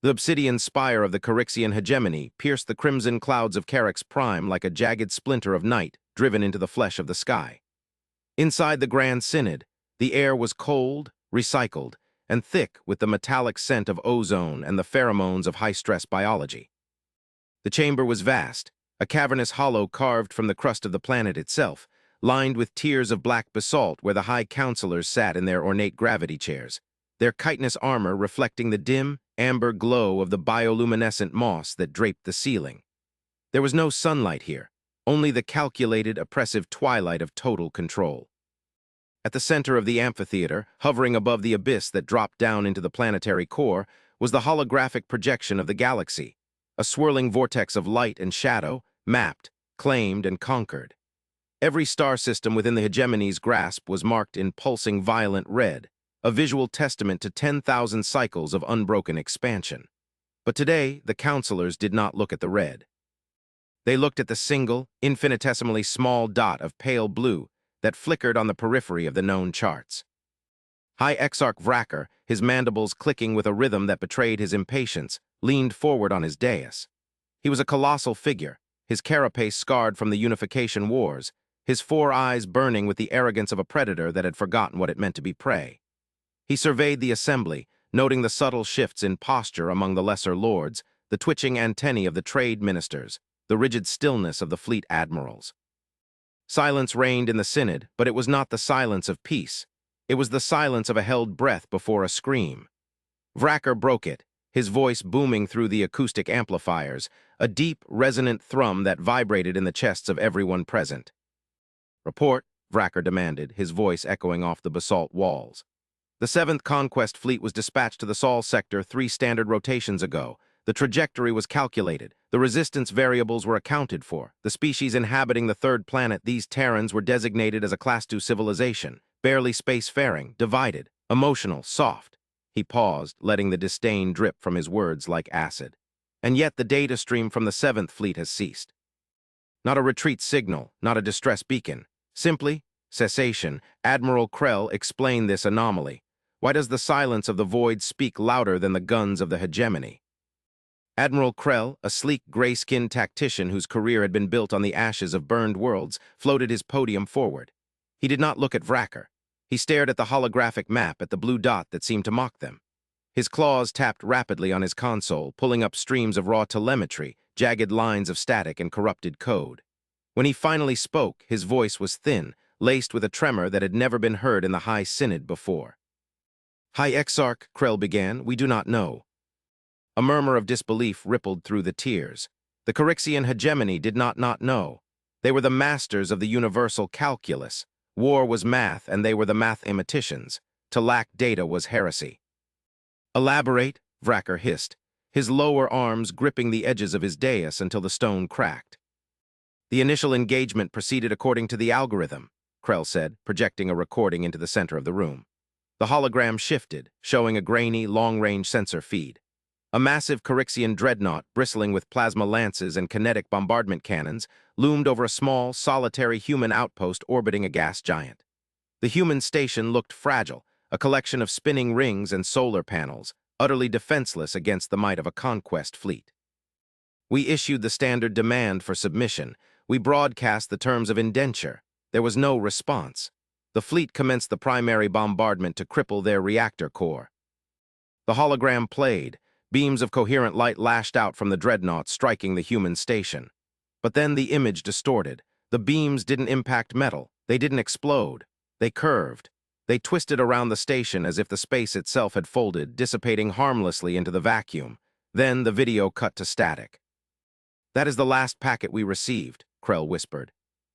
The obsidian spire of the Carixian hegemony pierced the crimson clouds of Carix Prime like a jagged splinter of night driven into the flesh of the sky. Inside the Grand Synod, the air was cold, recycled, and thick with the metallic scent of ozone and the pheromones of high-stress biology. The chamber was vast, a cavernous hollow carved from the crust of the planet itself, lined with tiers of black basalt where the high counselors sat in their ornate gravity chairs, their chitinous armor reflecting the dim, amber glow of the bioluminescent moss that draped the ceiling. There was no sunlight here, only the calculated, oppressive twilight of total control. At the center of the amphitheater, hovering above the abyss that dropped down into the planetary core, was the holographic projection of the galaxy, a swirling vortex of light and shadow, mapped, claimed, and conquered. Every star system within the hegemony's grasp was marked in pulsing violent red, a visual testament to 10,000 cycles of unbroken expansion. But today, the counselors did not look at the red. They looked at the single, infinitesimally small dot of pale blue that flickered on the periphery of the known charts. High Exarch Vracker, his mandibles clicking with a rhythm that betrayed his impatience, leaned forward on his dais. He was a colossal figure, his carapace scarred from the Unification Wars, his 4 eyes burning with the arrogance of a predator that had forgotten what it meant to be prey. He surveyed the assembly, noting the subtle shifts in posture among the lesser lords, the twitching antennae of the trade ministers, the rigid stillness of the fleet admirals. Silence reigned in the synod, but it was not the silence of peace. It was the silence of a held breath before a scream. Vracker broke it, his voice booming through the acoustic amplifiers, a deep, resonant thrum that vibrated in the chests of everyone present. "Report," Vracker demanded, his voice echoing off the basalt walls. "The 7th Conquest Fleet was dispatched to the Sol sector 3 standard rotations ago. The trajectory was calculated, the resistance variables were accounted for, the species inhabiting the 3rd planet, these Terrans, were designated as a Class II civilization, barely spacefaring, divided, emotional, soft." He paused, letting the disdain drip from his words like acid. "And yet the data stream from the 7th Fleet has ceased. Not a retreat signal, not a distress beacon. Simply, cessation." Admiral Krell explained this anomaly. "Why does the silence of the void speak louder than the guns of the hegemony?" Admiral Krell, a sleek, gray-skinned tactician whose career had been built on the ashes of burned worlds, floated his podium forward. He did not look at Vracker. He stared at the holographic map, at the blue dot that seemed to mock them. His claws tapped rapidly on his console, pulling up streams of raw telemetry, jagged lines of static and corrupted code. When he finally spoke, his voice was thin, laced with a tremor that had never been heard in the High Synod before. "High Exarch," Krell began, "we do not know." A murmur of disbelief rippled through the tiers. The Carixian hegemony did not know. They were the masters of the universal calculus. War was math, and they were the mathematicians. To lack data was heresy. "Elaborate," Vracker hissed, his lower arms gripping the edges of his dais until the stone cracked. "The initial engagement proceeded according to the algorithm," Krell said, projecting a recording into the center of the room. The hologram shifted, showing a grainy, long-range sensor feed. A massive Carixian dreadnought, bristling with plasma lances and kinetic bombardment cannons, loomed over a small, solitary human outpost orbiting a gas giant. The human station looked fragile, a collection of spinning rings and solar panels, utterly defenseless against the might of a conquest fleet. "We issued the standard demand for submission. We broadcast the terms of indenture. There was no response. The fleet commenced the primary bombardment to cripple their reactor core." The hologram played. Beams of coherent light lashed out from the dreadnought, striking the human station. But then the image distorted. The beams didn't impact metal. They didn't explode. They curved. They twisted around the station as if the space itself had folded, dissipating harmlessly into the vacuum. Then the video cut to static. "That is the last packet we received," Krell whispered.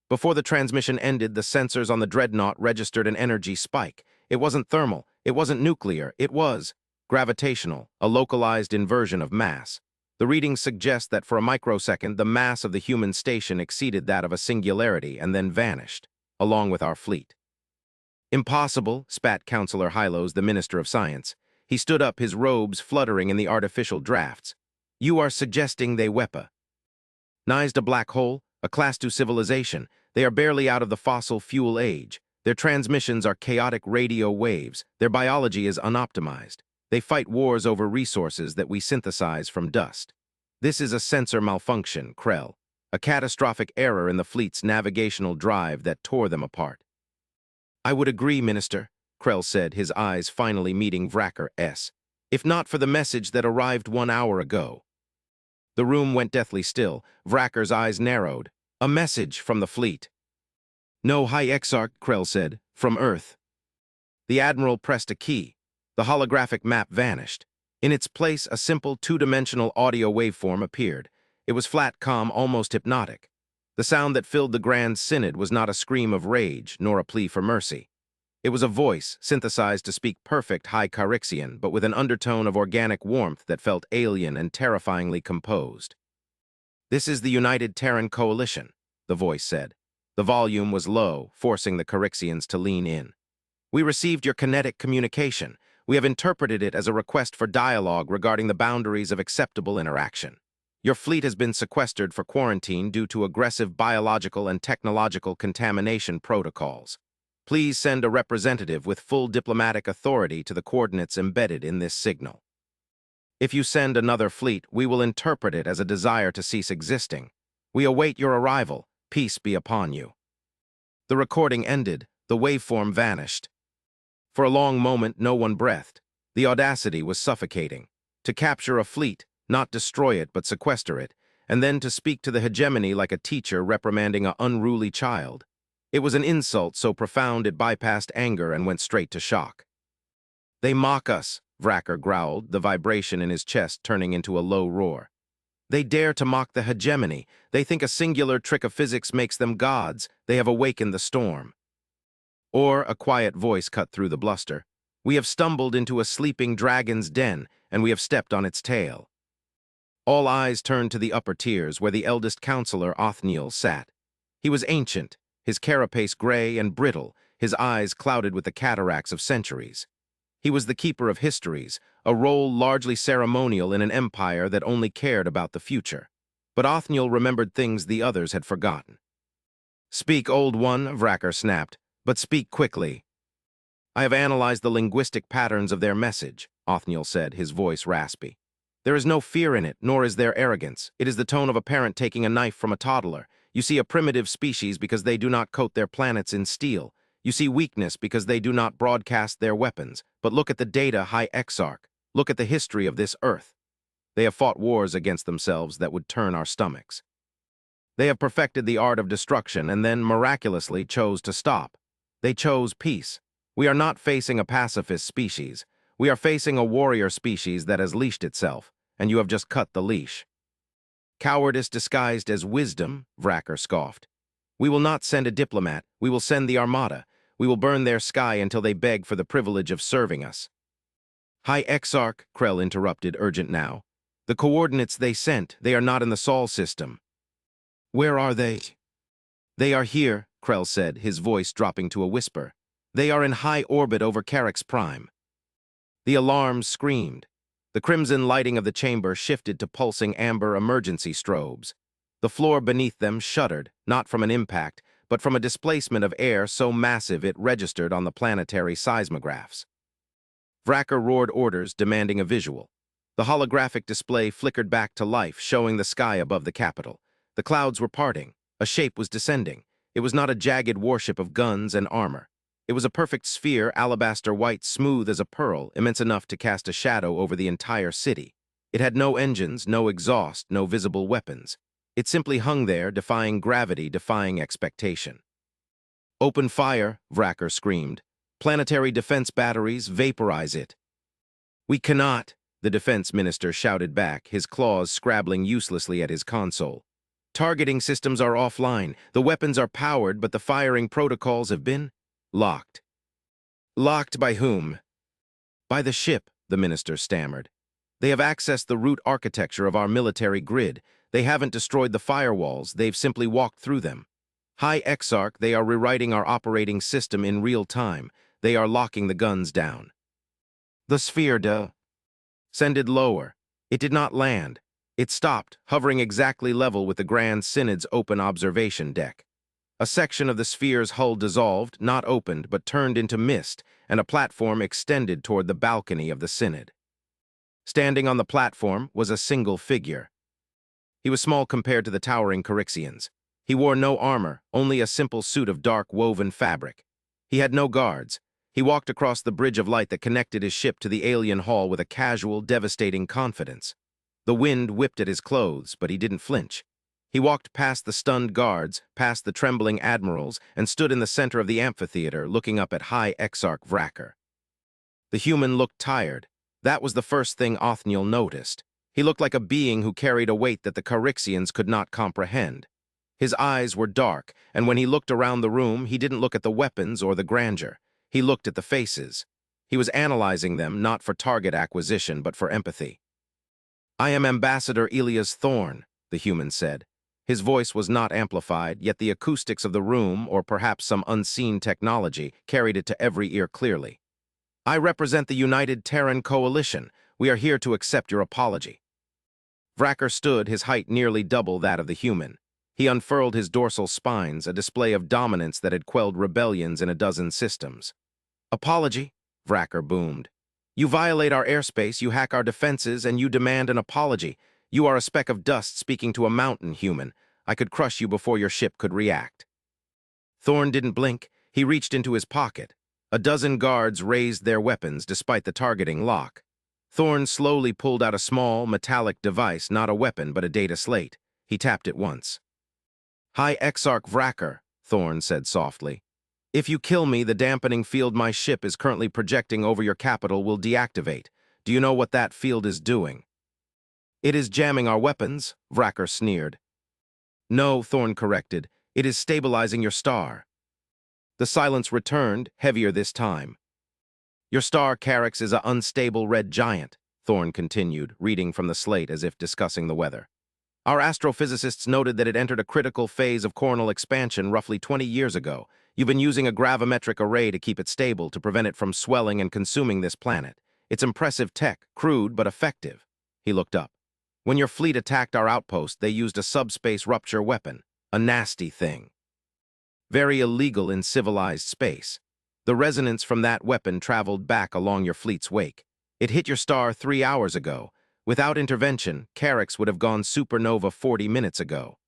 Before the transmission ended, the sensors on the dreadnought registered an energy spike. It wasn't thermal. It wasn't nuclear. It was gravitational, a localized inversion of mass. The readings suggest that for a microsecond, the mass of the human station exceeded that of a singularity and then vanished, along with our fleet. "Impossible," spat Counselor Hylos, the Minister of Science. He stood up, his robes fluttering in the artificial drafts. "You are suggesting they weaponized a black hole, a Class II civilization. They are barely out of the fossil fuel age. Their transmissions are chaotic radio waves. Their biology is unoptimized. They fight wars over resources that we synthesize from dust. This is a sensor malfunction, Krell, a catastrophic error in the fleet's navigational drive that tore them apart. I would agree, Minister, Krell said, his eyes finally meeting Vracker's, if not for the message that arrived 1 hour ago. The room went deathly still. Vracker's eyes narrowed. A message from the fleet. No, High Exarch, Krell said, from Earth. The Admiral pressed a key. The holographic map vanished. In its place, a simple two-dimensional audio waveform appeared. It was flat, calm, almost hypnotic. The sound that filled the Grand Synod was not a scream of rage, nor a plea for mercy. It was a voice, synthesized to speak perfect High Carixian, but with an undertone of organic warmth that felt alien and terrifyingly composed. This is the United Terran Coalition, the voice said. The volume was low, forcing the Carixians to lean in. We received your kinetic communication. We have interpreted it as a request for dialogue regarding the boundaries of acceptable interaction. Your fleet has been sequestered for quarantine due to aggressive biological and technological contamination protocols. Please send a representative with full diplomatic authority to the coordinates embedded in this signal. If you send another fleet, we will interpret it as a desire to cease existing. We await your arrival. Peace be upon you. The recording ended. The waveform vanished. For a long moment, no one breathed. The audacity was suffocating. To capture a fleet, not destroy it but sequester it, and then to speak to the hegemony like a teacher reprimanding an unruly child. It was an insult so profound it bypassed anger and went straight to shock. They mock us, Vracker growled, the vibration in his chest turning into a low roar. They dare to mock the hegemony. They think a singular trick of physics makes them gods. They have awakened the storm. Or, a quiet voice cut through the bluster, we have stumbled into a sleeping dragon's den, and we have stepped on its tail. All eyes turned to the upper tiers where the eldest counselor, Othniel, sat. He was ancient, his carapace gray and brittle, his eyes clouded with the cataracts of centuries. He was the keeper of histories, a role largely ceremonial in an empire that only cared about the future. But Othniel remembered things the others had forgotten. Speak, old one, Vracker snapped, but speak quickly. I have analyzed the linguistic patterns of their message, Othniel said, his voice raspy. There is no fear in it, nor is there arrogance. It is the tone of a parent taking a knife from a toddler. You see a primitive species because they do not coat their planets in steel. You see weakness because they do not broadcast their weapons. But look at the data, High Exarch. Look at the history of this Earth. They have fought wars against themselves that would turn our stomachs. They have perfected the art of destruction and then miraculously chose to stop. They chose peace. We are not facing a pacifist species. We are facing a warrior species that has leashed itself, and you have just cut the leash. Cowardice disguised as wisdom, Vracker scoffed. We will not send a diplomat. We will send the armada. We will burn their sky until they beg for the privilege of serving us. High Exarch, Krell interrupted, urgent now. The coordinates they sent, they are not in the Sol system. Where are they? They are here, Krell said, his voice dropping to a whisper. They are in high orbit over Carix Prime. The alarms screamed. The crimson lighting of the chamber shifted to pulsing amber emergency strobes. The floor beneath them shuddered, not from an impact, but from a displacement of air so massive it registered on the planetary seismographs. Vracker roared orders, demanding a visual. The holographic display flickered back to life, showing the sky above the capital. The clouds were parting. A shape was descending. It was not a jagged warship of guns and armor. It was a perfect sphere, alabaster white, smooth as a pearl, immense enough to cast a shadow over the entire city. It had no engines, no exhaust, no visible weapons. It simply hung there, defying gravity, defying expectation. Open fire, Vracker screamed. Planetary defense batteries, vaporize it. We cannot, the defense minister shouted back, his claws scrabbling uselessly at his console. Targeting systems are offline. The weapons are powered, but the firing protocols have been locked. Locked by whom? By the ship, the minister stammered. They have accessed the root architecture of our military grid. They haven't destroyed the firewalls, they've simply walked through them. High Exarch, they are rewriting our operating system in real time. They are locking the guns down. The sphere descended lower. It did not land. It stopped, hovering exactly level with the Grand Synod's open observation deck. A section of the sphere's hull dissolved, not opened, but turned into mist, and a platform extended toward the balcony of the Synod. Standing on the platform was a single figure. He was small compared to the towering Carixians. He wore no armor, only a simple suit of dark woven fabric. He had no guards. He walked across the bridge of light that connected his ship to the alien hall with a casual, devastating confidence. The wind whipped at his clothes, but he didn't flinch. He walked past the stunned guards, past the trembling admirals, and stood in the center of the amphitheater, looking up at High Exarch Vracker. The human looked tired. That was the first thing Othniel noticed. He looked like a being who carried a weight that the Carixians could not comprehend. His eyes were dark, and when he looked around the room, he didn't look at the weapons or the grandeur. He looked at the faces. He was analyzing them, not for target acquisition, but for empathy. "I am Ambassador Elias Thorn," the human said. His voice was not amplified, yet the acoustics of the room, or perhaps some unseen technology, carried it to every ear clearly. "I represent the United Terran Coalition. We are here to accept your apology." Vracker stood, his height nearly double that of the human. He unfurled his dorsal spines, a display of dominance that had quelled rebellions in a dozen systems. "Apology?" Vracker boomed. "You violate our airspace, you hack our defenses, and you demand an apology. You are a speck of dust speaking to a mountain, human. I could crush you before your ship could react." Thorn didn't blink. He reached into his pocket. A dozen guards raised their weapons despite the targeting lock. Thorn slowly pulled out a small, metallic device, not a weapon, but a data slate. He tapped it once. "High Exarch Vracker," Thorn said softly. "If you kill me, the dampening field my ship is currently projecting over your capital will deactivate. Do you know what that field is doing?" "It is jamming our weapons," Vracker sneered. "No," Thorn corrected. "It is stabilizing your star." The silence returned, heavier this time. "Your star, Carix, is an unstable red giant," Thorn continued, reading from the slate as if discussing the weather. "Our astrophysicists noted that it entered a critical phase of coronal expansion roughly 20 years ago. You've been using a gravimetric array to keep it stable, to prevent it from swelling and consuming this planet. It's impressive tech, crude but effective." He looked up. "When your fleet attacked our outpost, they used a subspace rupture weapon. A nasty thing. Very illegal in civilized space. The resonance from that weapon traveled back along your fleet's wake. It hit your star 3 hours ago. Without intervention, Carix would have gone supernova 40 minutes ago."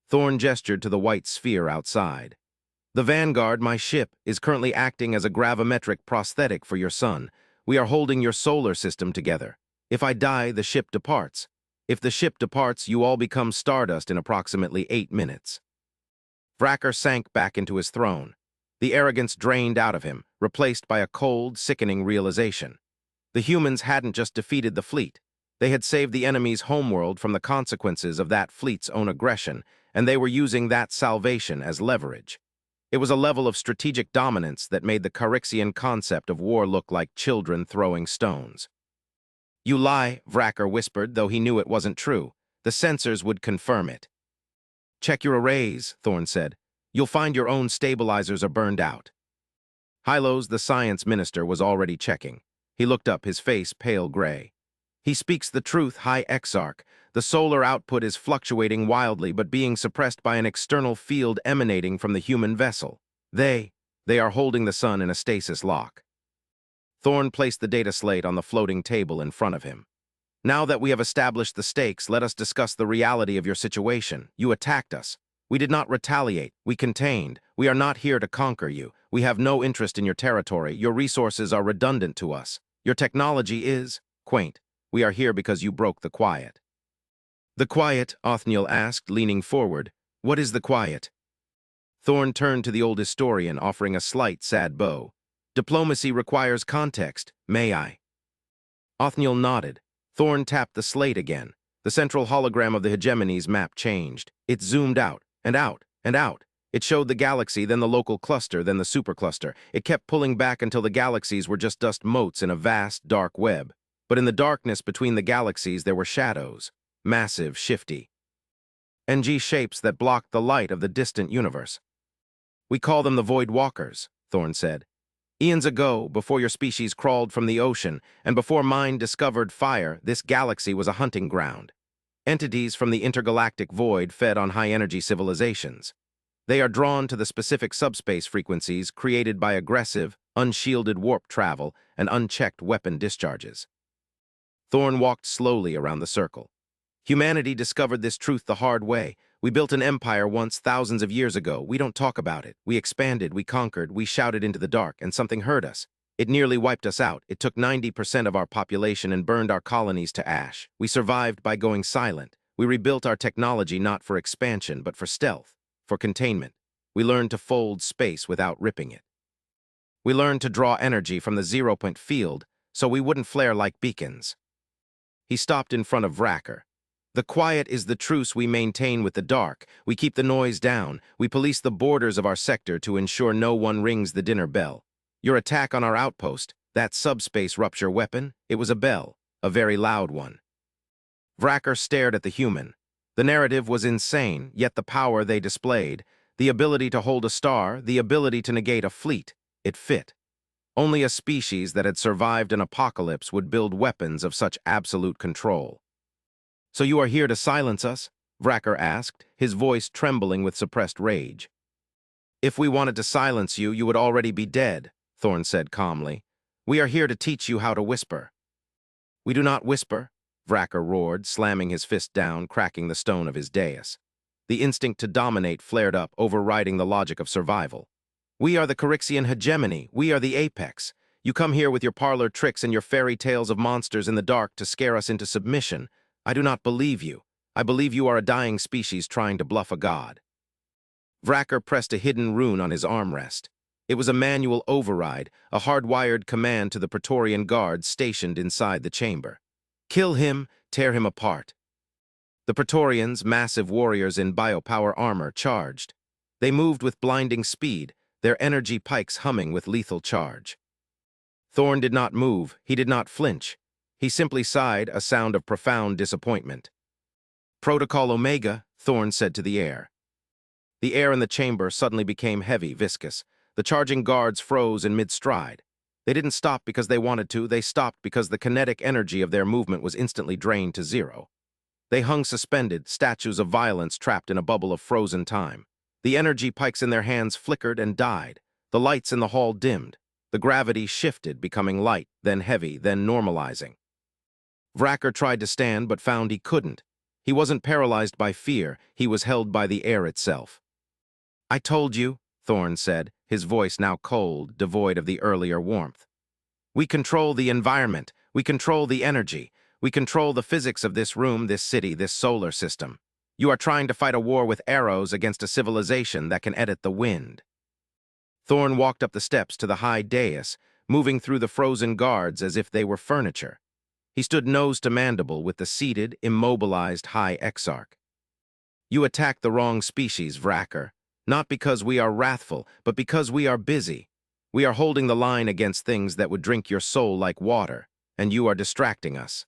Thorn gestured to the white sphere outside. "The Vanguard, my ship, is currently acting as a gravimetric prosthetic for your sun. We are holding your solar system together. If I die, the ship departs. If the ship departs, you all become stardust in approximately 8 minutes." Vracker sank back into his throne. The arrogance drained out of him, replaced by a cold, sickening realization. The humans hadn't just defeated the fleet. They had saved the enemy's homeworld from the consequences of that fleet's own aggression, and they were using that salvation as leverage. It was a level of strategic dominance that made the Carixian concept of war look like children throwing stones. "You lie," Vracker whispered, though he knew it wasn't true. "The sensors would confirm it." "Check your arrays," Thorn said. "You'll find your own stabilizers are burned out." Hylos, the science minister, was already checking. He looked up, his face pale gray. "He speaks the truth, High Exarch. The solar output is fluctuating wildly, but being suppressed by an external field emanating from the human vessel. They are holding the sun in a stasis lock." Thorn placed the data slate on the floating table in front of him. "Now that we have established the stakes, let us discuss the reality of your situation. You attacked us. We did not retaliate. We contained. We are not here to conquer you. We have no interest in your territory. Your resources are redundant to us. Your technology is quaint. We are here because you broke the quiet." "The quiet?" Othniel asked, leaning forward. "What is the quiet?" Thorn turned to the old historian, offering a slight, sad bow. "Diplomacy requires context. May I?" Othniel nodded. Thorn tapped the slate again. The central hologram of the hegemony's map changed. It zoomed out, and out, and out. It showed the galaxy, then the local cluster, then the supercluster. It kept pulling back until the galaxies were just dust motes in a vast, dark web. But in the darkness between the galaxies there were shadows. Massive, shifty. NG shapes that blocked the light of the distant universe. "We call them the Void Walkers," Thorn said. "Eons ago, before your species crawled from the ocean, and before mine discovered fire, this galaxy was a hunting ground. Entities from the intergalactic void fed on high-energy civilizations. They are drawn to the specific subspace frequencies created by aggressive, unshielded warp travel and unchecked weapon discharges." Thorn walked slowly around the circle. Humanity discovered this truth the hard way. We built an empire once, thousands of years ago. We don't talk about it. We expanded, we conquered, we shouted into the dark, and something heard us. It nearly wiped us out. It took 90% of our population and burned our colonies to ash. We survived by going silent. We rebuilt our technology not for expansion, but for stealth, for containment. We learned to fold space without ripping it. We learned to draw energy from the zero-point field so we wouldn't flare like beacons. He stopped in front of Vracker. The quiet is the truce we maintain with the dark. We keep the noise down. We police the borders of our sector to ensure no one rings the dinner bell. Your attack on our outpost, that subspace rupture weapon, it was a bell, a very loud one. Vracker stared at the human. The narrative was insane, yet the power they displayed, the ability to hold a star, the ability to negate a fleet, it fit. Only a species that had survived an apocalypse would build weapons of such absolute control. "So you are here to silence us?" Vracker asked, his voice trembling with suppressed rage. "If we wanted to silence you, you would already be dead," Thorn said calmly. "We are here to teach you how to whisper." "We do not whisper," Vracker roared, slamming his fist down, cracking the stone of his dais. The instinct to dominate flared up, overriding the logic of survival. "We are the Carixian hegemony. We are the apex. You come here with your parlor tricks and your fairy tales of monsters in the dark to scare us into submission. I do not believe you. I believe you are a dying species trying to bluff a god." Vracker pressed a hidden rune on his armrest. It was a manual override, a hardwired command to the Praetorian guards stationed inside the chamber. "Kill him, tear him apart." The Praetorians, massive warriors in biopower armor, charged. They moved with blinding speed, their energy pikes humming with lethal charge. Thorn did not move, he did not flinch. He simply sighed, a sound of profound disappointment. "Protocol Omega," Thorn said to the air. The air in the chamber suddenly became heavy, viscous. The charging guards froze in mid-stride. They didn't stop because they wanted to, they stopped because the kinetic energy of their movement was instantly drained to zero. They hung suspended, statues of violence trapped in a bubble of frozen time. The energy pikes in their hands flickered and died. The lights in the hall dimmed. The gravity shifted, becoming light, then heavy, then normalizing. Vracker tried to stand, but found he couldn't. He wasn't paralyzed by fear, he was held by the air itself. "I told you," Thorn said, his voice now cold, devoid of the earlier warmth. "We control the environment, we control the energy, we control the physics of this room, this city, this solar system. You are trying to fight a war with arrows against a civilization that can edit the wind." Thorn walked up the steps to the high dais, moving through the frozen guards as if they were furniture. He stood nose to mandible with the seated, immobilized High Exarch. "You attacked the wrong species, Vracker. Not because we are wrathful, but because we are busy. We are holding the line against things that would drink your soul like water, and you are distracting us."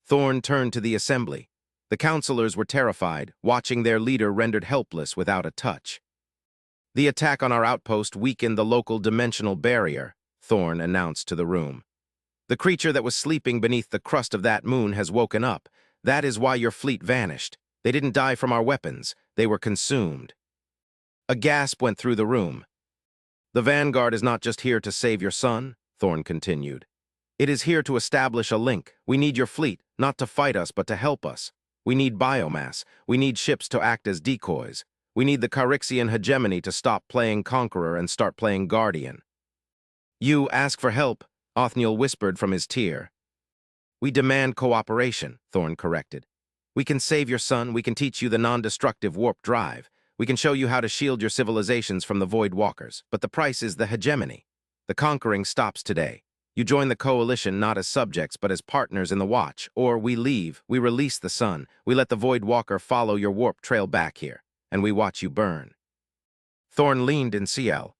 Thorn turned to the assembly. The counselors were terrified, watching their leader rendered helpless without a touch. "The attack on our outpost weakened the local dimensional barrier," Thorn announced to the room. "The creature that was sleeping beneath the crust of that moon has woken up. That is why your fleet vanished. They didn't die from our weapons. They were consumed." A gasp went through the room. "The Vanguard is not just here to save your son," Thorn continued. "It is here to establish a link. We need your fleet, not to fight us, but to help us. We need biomass. We need ships to act as decoys. We need the Carixian hegemony to stop playing conqueror and start playing guardian." "You ask for help," Othniel whispered from his tier. "We demand cooperation," Thorn corrected. "We can save your son, we can teach you the non-destructive warp drive. We can show you how to shield your civilizations from the Void Walkers, but the price is the hegemony. The conquering stops today. You join the coalition not as subjects, but as partners in the Watch, or we leave, we release the sun, we let the Void Walker follow your warp trail back here, and we watch you burn." Thorn leaned in CL.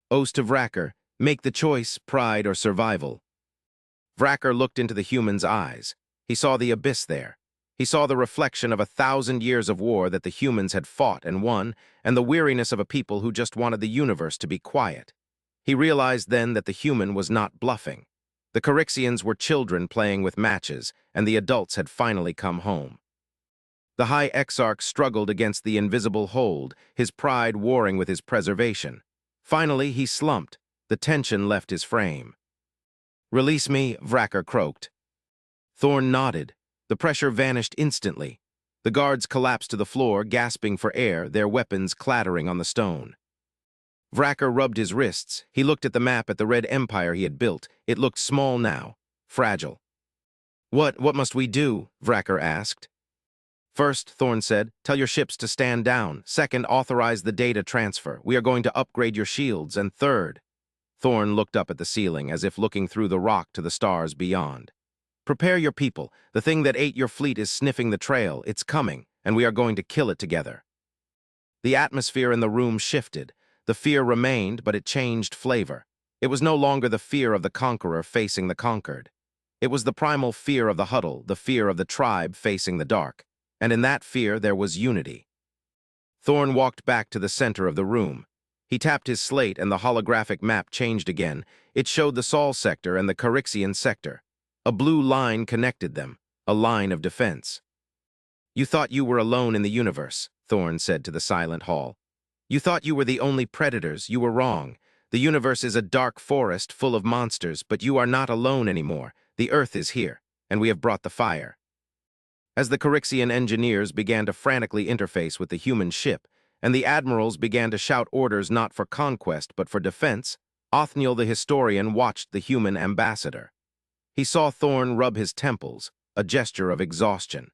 "Oath to Vracker, make the choice, pride or survival." Vracker looked into the human's eyes. He saw the abyss there. He saw the reflection of 1,000 years of war that the humans had fought and won, and the weariness of a people who just wanted the universe to be quiet. He realized then that the human was not bluffing. The Carixians were children playing with matches, and the adults had finally come home. The High Exarch struggled against the invisible hold, his pride warring with his preservation. Finally, he slumped. The tension left his frame. "Release me," Vracker croaked. Thorn nodded. The pressure vanished instantly. The guards collapsed to the floor, gasping for air, their weapons clattering on the stone. Vracker rubbed his wrists. He looked at the map at the red empire he had built. It looked small now, fragile. What must we do?" Vracker asked. "First," Thorn said, "tell your ships to stand down. Second, authorize the data transfer. We are going to upgrade your shields. And third—" Thorn looked up at the ceiling, as if looking through the rock to the stars beyond. "Prepare your people. The thing that ate your fleet is sniffing the trail. It's coming, and we are going to kill it together." The atmosphere in the room shifted. The fear remained, but it changed flavor. It was no longer the fear of the conqueror facing the conquered. It was the primal fear of the huddle, the fear of the tribe facing the dark. And in that fear there was unity. Thorn walked back to the center of the room. He tapped his slate and the holographic map changed again. It showed the Sol sector and the Carixian sector. A blue line connected them, a line of defense. "You thought you were alone in the universe," Thorn said to the silent hall. "You thought you were the only predators. You were wrong. The universe is a dark forest full of monsters, but you are not alone anymore. The Earth is here, and we have brought the fire." As the Carixian engineers began to frantically interface with the human ship, and the admirals began to shout orders not for conquest but for defense, Othniel the historian watched the human ambassador. He saw Thorn rub his temples, a gesture of exhaustion.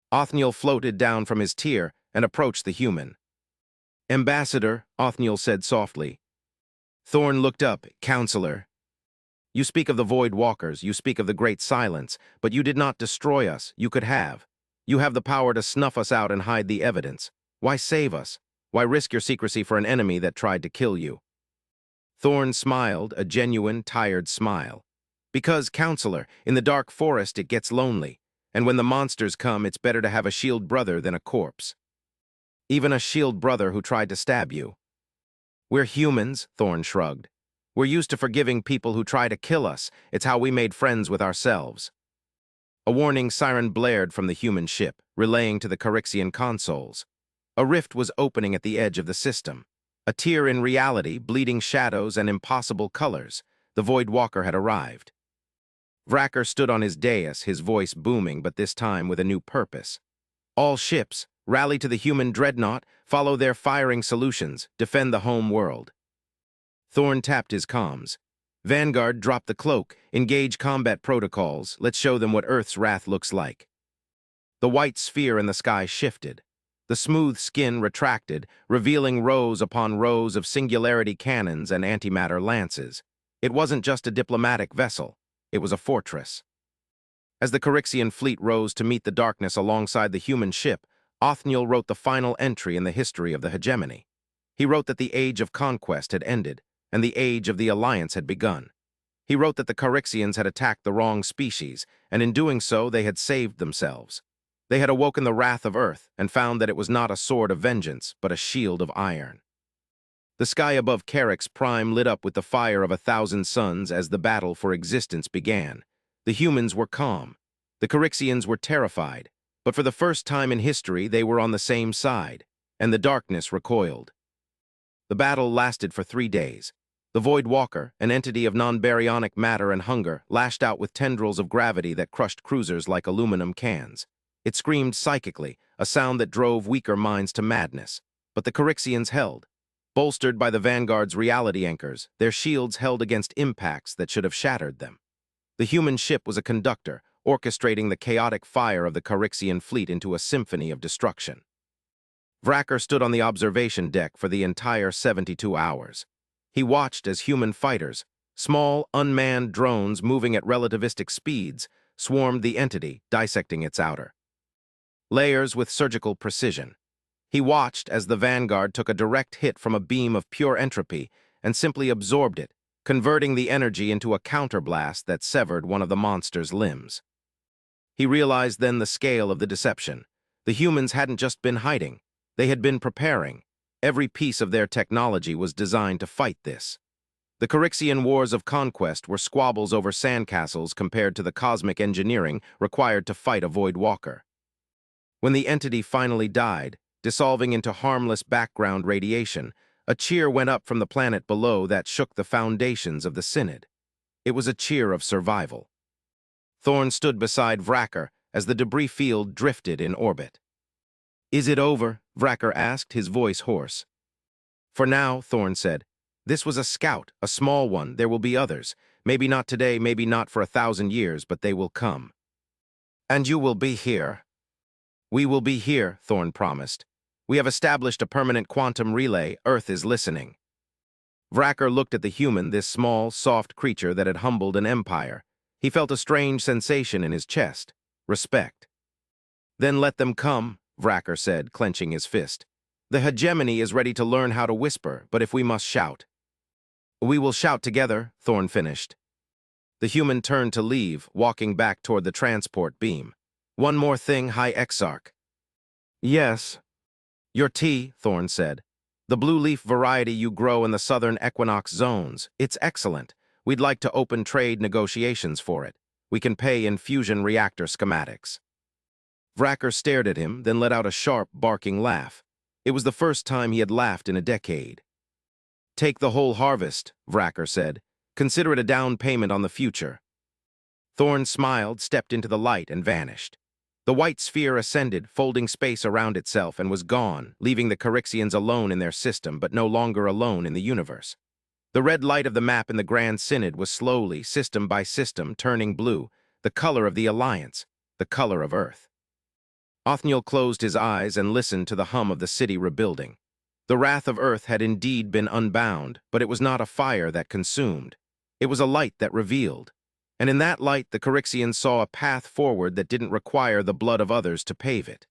Othniel floated down from his tier and approached the human. "Ambassador," Othniel said softly. Thorn looked up. "Counselor. You speak of the Void Walkers, you speak of the Great Silence, but you did not destroy us. You could have. You have the power to snuff us out and hide the evidence. Why save us? Why risk your secrecy for an enemy that tried to kill you?" Thorn smiled, a genuine, tired smile. "Because, Counselor, in the dark forest it gets lonely, and when the monsters come, it's better to have a shield brother than a corpse. Even a shield brother who tried to stab you." "We're humans," Thorn shrugged. "We're used to forgiving people who try to kill us. It's how we made friends with ourselves." A warning siren blared from the human ship, relaying to the Carixian consoles. A rift was opening at the edge of the system. A tear in reality, bleeding shadows and impossible colors. The Void Walker had arrived. Vracker stood on his dais, his voice booming, but this time with a new purpose. "All ships, rally to the human dreadnought, follow their firing solutions, defend the home world." Thorn tapped his comms. "Vanguard, drop the cloak. Engage combat protocols. Let's show them what Earth's wrath looks like." The white sphere in the sky shifted. The smooth skin retracted, revealing rows upon rows of singularity cannons and antimatter lances. It wasn't just a diplomatic vessel. It was a fortress. As the Carixian fleet rose to meet the darkness alongside the human ship, Othniel wrote the final entry in the history of the hegemony. He wrote that the age of conquest had ended, and the age of the alliance had begun. He wrote that the Carixians had attacked the wrong species, and in doing so they had saved themselves. They had awoken the wrath of Earth and found that it was not a sword of vengeance, but a shield of iron. The sky above Carix Prime lit up with the fire of 1,000 suns as the battle for existence began. The humans were calm. The Carixians were terrified, but for the first time in history they were on the same side, and the darkness recoiled. The battle lasted for 3 days. The Void Walker, an entity of non-baryonic matter and hunger, lashed out with tendrils of gravity that crushed cruisers like aluminum cans. It screamed psychically, a sound that drove weaker minds to madness. But the Carixians held. Bolstered by the Vanguard's reality anchors, their shields held against impacts that should have shattered them. The human ship was a conductor, orchestrating the chaotic fire of the Carixian fleet into a symphony of destruction. Vracker stood on the observation deck for the entire 72 hours. He watched as human fighters, small, unmanned drones moving at relativistic speeds, swarmed the entity, dissecting its outer layers with surgical precision. He watched as the Vanguard took a direct hit from a beam of pure entropy and simply absorbed it, converting the energy into a counterblast that severed one of the monster's limbs. He realized then the scale of the deception. The humans hadn't just been hiding. They had been preparing. Every piece of their technology was designed to fight this. The Carixian wars of conquest were squabbles over sandcastles compared to the cosmic engineering required to fight a Void Walker. When the entity finally died, dissolving into harmless background radiation, a cheer went up from the planet below that shook the foundations of the Synod. It was a cheer of survival. Thorn stood beside Vracker as the debris field drifted in orbit. "Is it over?" Vracker asked, his voice hoarse. "For now," Thorn said. "This was a scout, a small one. There will be others. Maybe not today, maybe not for 1,000 years, but they will come." "And you will be here." "We will be here," Thorn promised. "We have established a permanent quantum relay. Earth is listening." Vracker looked at the human, this small, soft creature that had humbled an empire. He felt a strange sensation in his chest. Respect. "Then let them come," Vracker said, clenching his fist. "The hegemony is ready to learn how to whisper, but if we must shout." "We will shout together," Thorn finished. The human turned to leave, walking back toward the transport beam. "One more thing, High Exarch." "Yes." "Your tea," Thorn said. "The blue leaf variety you grow in the southern equinox zones. It's excellent. We'd like to open trade negotiations for it. We can pay in fusion reactor schematics." Vracker stared at him, then let out a sharp, barking laugh. It was the first time he had laughed in a decade. "Take the whole harvest," Vracker said. "Consider it a down payment on the future." Thorn smiled, stepped into the light, and vanished. The white sphere ascended, folding space around itself, and was gone, leaving the Carixians alone in their system, but no longer alone in the universe. The red light of the map in the Grand Synod was slowly, system by system, turning blue, the color of the Alliance, the color of Earth. Othniel closed his eyes and listened to the hum of the city rebuilding. The wrath of Earth had indeed been unbound, but it was not a fire that consumed. It was a light that revealed. And in that light, the Carixians saw a path forward that didn't require the blood of others to pave it.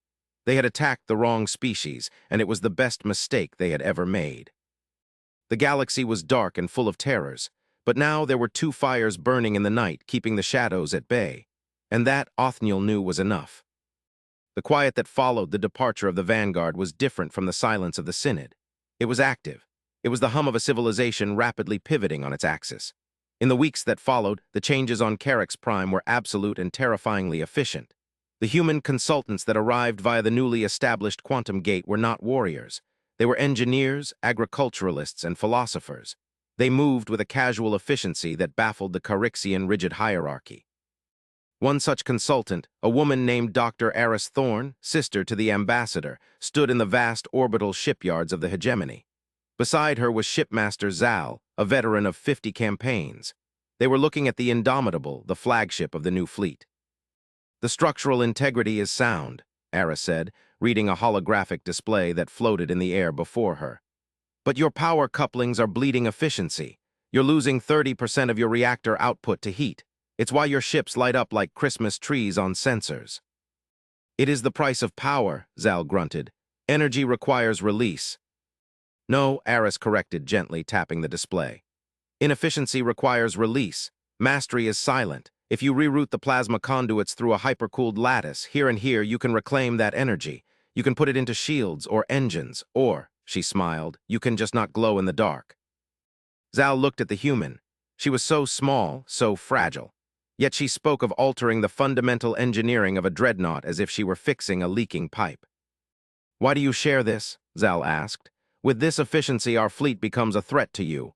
They had attacked the wrong species, and it was the best mistake they had ever made. The galaxy was dark and full of terrors, but now there were 2 fires burning in the night, keeping the shadows at bay. And that, Othniel knew, was enough. The quiet that followed the departure of the vanguard was different from the silence of the Synod. It was active. It was the hum of a civilization rapidly pivoting on its axis. In the weeks that followed, the changes on Carix Prime were absolute and terrifyingly efficient. The human consultants that arrived via the newly established quantum gate were not warriors. They were engineers, agriculturalists, and philosophers. They moved with a casual efficiency that baffled the Carixian rigid hierarchy. One such consultant, a woman named Dr. Eris Thorn, sister to the ambassador, stood in the vast orbital shipyards of the hegemony. Beside her was Shipmaster Zal, a veteran of 50 campaigns. They were looking at the Indomitable, the flagship of the new fleet. "The structural integrity is sound," Eris said, reading a holographic display that floated in the air before her. "But your power couplings are bleeding efficiency. You're losing 30% of your reactor output to heat. It's why your ships light up like Christmas trees on sensors." "It is the price of power," Zal grunted. "Energy requires release." "No," Eris corrected gently, tapping the display. "Inefficiency requires release. Mastery is silent. If you reroute the plasma conduits through a hypercooled lattice, here and here, you can reclaim that energy. You can put it into shields or engines, or," she smiled, "you can just not glow in the dark." Zal looked at the human. She was so small, so fragile. Yet she spoke of altering the fundamental engineering of a dreadnought as if she were fixing a leaking pipe. "Why do you share this?" Zal asked. "With this efficiency, our fleet becomes a threat to you."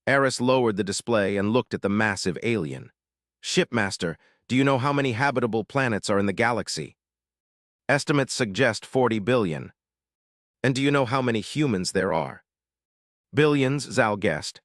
Eris lowered the display and looked at the massive alien. "Shipmaster, do you know how many habitable planets are in the galaxy?" "Estimates suggest 40 billion. "And do you know how many humans there are?" "Billions," Zal guessed.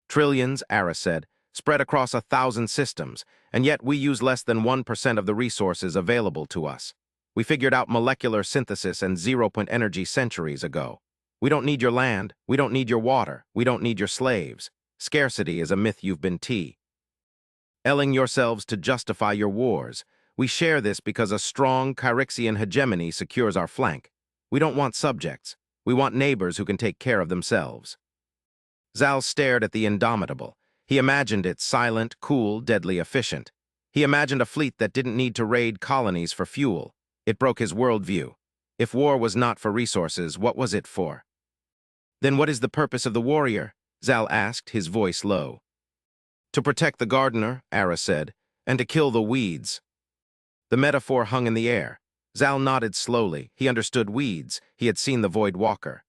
"Trillions," Eris said, "spread across 1,000 systems, and yet we use less than 1% of the resources available to us. We figured out molecular synthesis and zero-point energy centuries ago. We don't need your land, we don't need your water, we don't need your slaves. Scarcity is a myth you've been telling yourselves to justify your wars. We share this because a strong Carixian hegemony secures our flank. We don't want subjects. We want neighbors who can take care of themselves." Zal stared at the Indomitable. He imagined it silent, cool, deadly efficient. He imagined a fleet that didn't need to raid colonies for fuel. It broke his worldview. If war was not for resources, what was it for? "Then what is the purpose of the warrior?" Zal asked, his voice low. "To protect the gardener," Eris said, "and to kill the weeds." The metaphor hung in the air. Zal nodded slowly. He understood weeds. He had seen the Void Walker.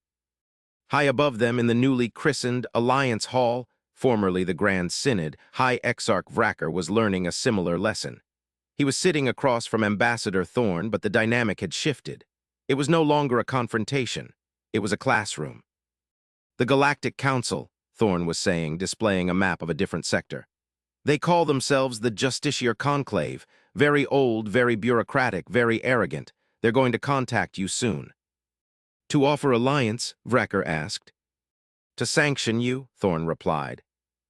High above them in the newly christened Alliance Hall, formerly the Grand Synod, High Exarch Vracker was learning a similar lesson. He was sitting across from Ambassador Thorn, but the dynamic had shifted. It was no longer a confrontation. It was a classroom. The Galactic Council, Thorn was saying, displaying a map of a different sector. They call themselves the Justiciar Conclave. Very old, very bureaucratic, very arrogant. They're going to contact you soon. To offer alliance? Vracker asked. To sanction you, Thorn replied.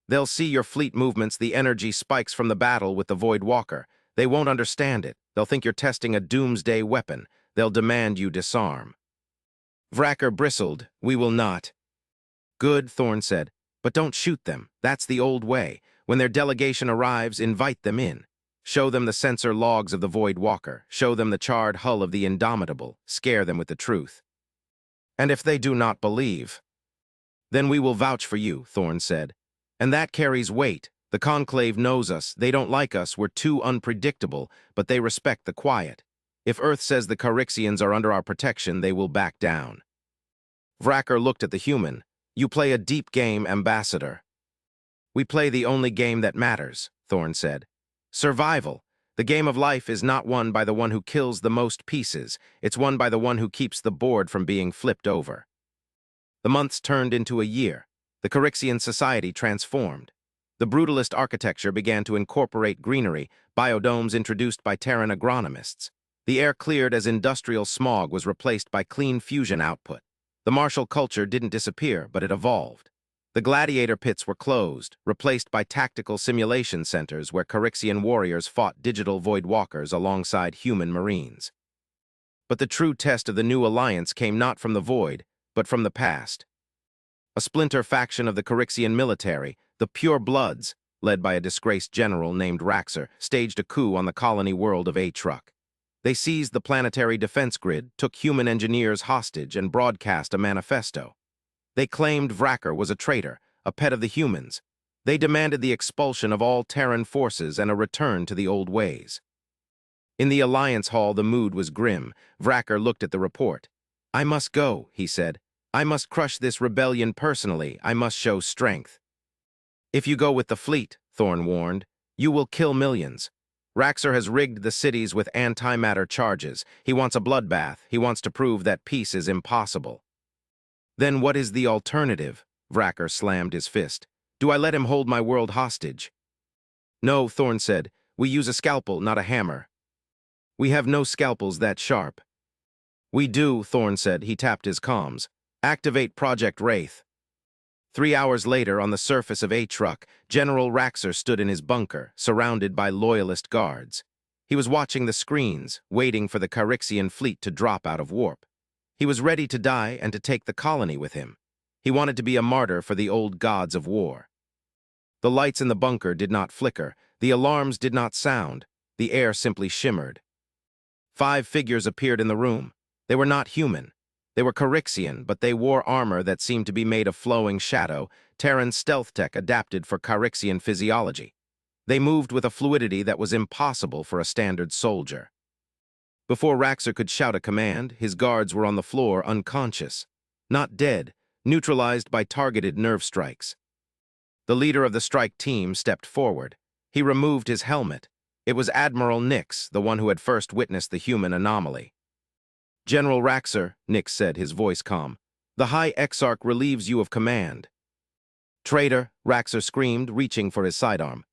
They'll see your fleet movements, the energy spikes from the battle with the Void Walker. They won't understand it. They'll think you're testing a doomsday weapon. They'll demand you disarm. Vracker bristled. We will not. Good, Thorn said. But don't shoot them. That's the old way. When their delegation arrives, invite them in. Show them the sensor logs of the Void Walker. Show them the charred hull of the Indomitable. Scare them with the truth. And if they do not believe, then we will vouch for you, Thorn said. And that carries weight. The Conclave knows us. They don't like us. We're too unpredictable, but they respect the quiet. If Earth says the Carixians are under our protection, they will back down. Vracker looked at the human. You play a deep game, Ambassador. We play the only game that matters, Thorn said. Survival. The game of life is not won by the one who kills the most pieces. It's won by the one who keeps the board from being flipped over. The months turned into a year. The Carixian society transformed. The brutalist architecture began to incorporate greenery, biodomes introduced by Terran agronomists. The air cleared as industrial smog was replaced by clean fusion output. The martial culture didn't disappear, but it evolved. The gladiator pits were closed, replaced by tactical simulation centers where Carixian warriors fought digital void walkers alongside human marines. But the true test of the new alliance came not from the void, but from the past. A splinter faction of the Carixian military, the Pure Bloods, led by a disgraced general named Raxer, staged a coup on the colony world of HFY. They seized the planetary defense grid, took human engineers hostage, and broadcast a manifesto. They claimed Vracker was a traitor, a pet of the humans. They demanded the expulsion of all Terran forces and a return to the old ways. In the Alliance Hall, the mood was grim. Vracker looked at the report. I must go, he said. I must crush this rebellion personally. I must show strength. If you go with the fleet, Thorn warned, you will kill millions. Raxer has rigged the cities with antimatter charges. He wants a bloodbath. He wants to prove that peace is impossible. Then what is the alternative? Vracker slammed his fist. Do I let him hold my world hostage? No, Thorn said. We use a scalpel, not a hammer. We have no scalpels that sharp. We do, Thorn said. He tapped his comms. Activate Project Wraith. 3 hours later, on the surface of HFY, General Raxer stood in his bunker, surrounded by loyalist guards. He was watching the screens, waiting for the Carixian fleet to drop out of warp. He was ready to die and to take the colony with him. He wanted to be a martyr for the old gods of war. The lights in the bunker did not flicker. The alarms did not sound. The air simply shimmered. 5 figures appeared in the room. They were not human. They were Carixian, but they wore armor that seemed to be made of flowing shadow, Terran stealth tech adapted for Carixian physiology. They moved with a fluidity that was impossible for a standard soldier. Before Raxer could shout a command, his guards were on the floor unconscious. Not dead, neutralized by targeted nerve strikes. The leader of the strike team stepped forward. He removed his helmet. It was Admiral Nix, the one who had first witnessed the human anomaly. General Raxer, Nix said, his voice calm. The High Exarch relieves you of command. Traitor, Raxer screamed, reaching for his sidearm.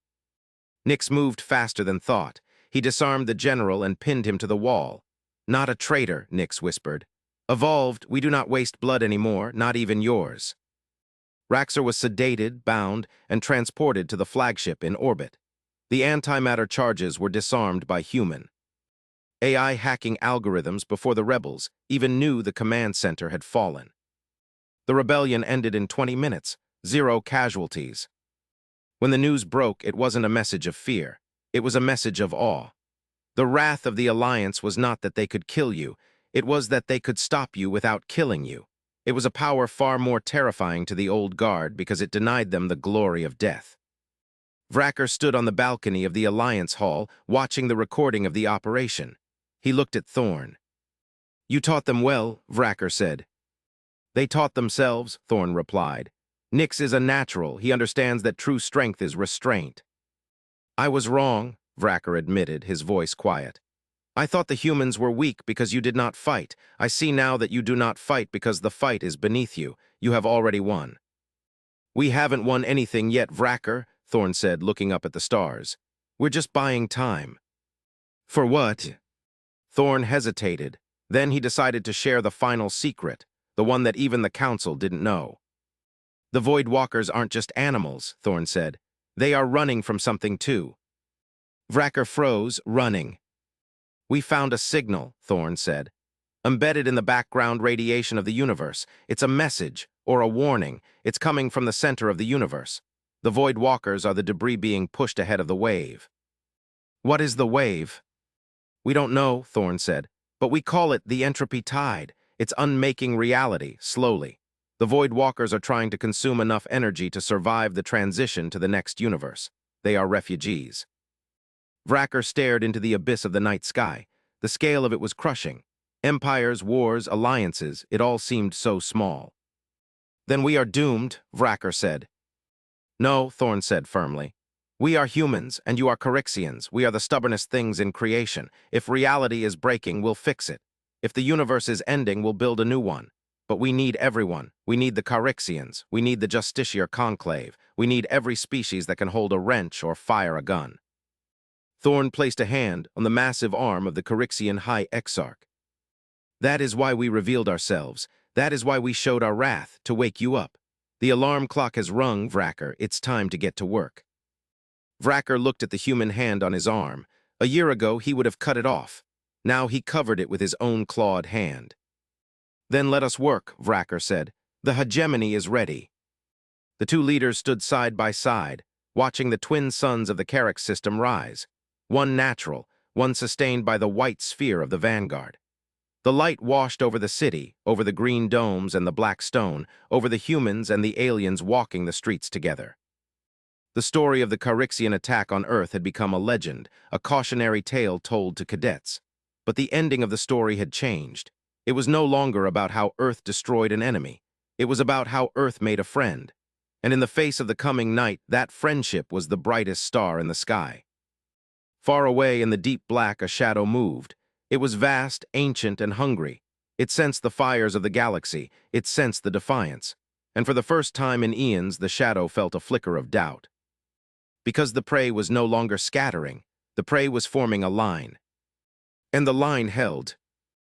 Nix moved faster than thought. He disarmed the general and pinned him to the wall. Not a traitor, Nix whispered. Evolved, we do not waste blood anymore, not even yours. Raxer was sedated, bound, and transported to the flagship in orbit. The antimatter charges were disarmed by human. AI hacking algorithms before the rebels even knew the command center had fallen. The rebellion ended in 20 minutes, 0 casualties. When the news broke, it wasn't a message of fear. It was a message of awe. The wrath of the Alliance was not that they could kill you. It was that they could stop you without killing you. It was a power far more terrifying to the old guard because it denied them the glory of death. Vracker stood on the balcony of the Alliance Hall, watching the recording of the operation. He looked at Thorn. You taught them well, Vracker said. They taught themselves, Thorn replied. Nyx is a natural. He understands that true strength is restraint. I was wrong, Vracker admitted, his voice quiet. I thought the humans were weak because you did not fight. I see now that you do not fight because the fight is beneath you. You have already won. We haven't won anything yet, Vracker, Thorn said, looking up at the stars. We're just buying time. For what? Thorn hesitated. Then he decided to share the final secret, the one that even the Council didn't know. The Void Walkers aren't just animals, Thorn said. They are running from something too. Vracker froze, running. We found a signal, Thorn said. Embedded in the background radiation of the universe. It's a message, or a warning. It's coming from the center of the universe. The Void Walkers are the debris being pushed ahead of the wave. What is the wave? We don't know, Thorn said, but we call it the entropy tide. It's unmaking reality, slowly. The Void Walkers are trying to consume enough energy to survive the transition to the next universe. They are refugees. Vracker stared into the abyss of the night sky. The scale of it was crushing. Empires, wars, alliances, it all seemed so small. Then we are doomed, Vracker said. No, Thorn said firmly. We are humans, and you are Carixians. We are the stubbornest things in creation. If reality is breaking, we'll fix it. If the universe is ending, we'll build a new one. But we need everyone. We need the Carixians. We need the Justiciar Conclave. We need every species that can hold a wrench or fire a gun. Thorn placed a hand on the massive arm of the Carixian High Exarch. That is why we revealed ourselves. That is why we showed our wrath, to wake you up. The alarm clock has rung, Vracker. It's time to get to work. Vracker looked at the human hand on his arm. A year ago, he would have cut it off. Now he covered it with his own clawed hand. Then let us work, Vracker said. The hegemony is ready. The two leaders stood side by side, watching the twin suns of the Carrick system rise. One natural, one sustained by the white sphere of the vanguard. The light washed over the city, over the green domes and the black stone, over the humans and the aliens walking the streets together. The story of the Carixian attack on Earth had become a legend, a cautionary tale told to cadets. But the ending of the story had changed. It was no longer about how Earth destroyed an enemy. It was about how Earth made a friend. And in the face of the coming night, that friendship was the brightest star in the sky. Far away in the deep black, a shadow moved. It was vast, ancient, and hungry. It sensed the fires of the galaxy. It sensed the defiance. And for the first time in eons, the shadow felt a flicker of doubt. Because the prey was no longer scattering, the prey was forming a line. And the line held.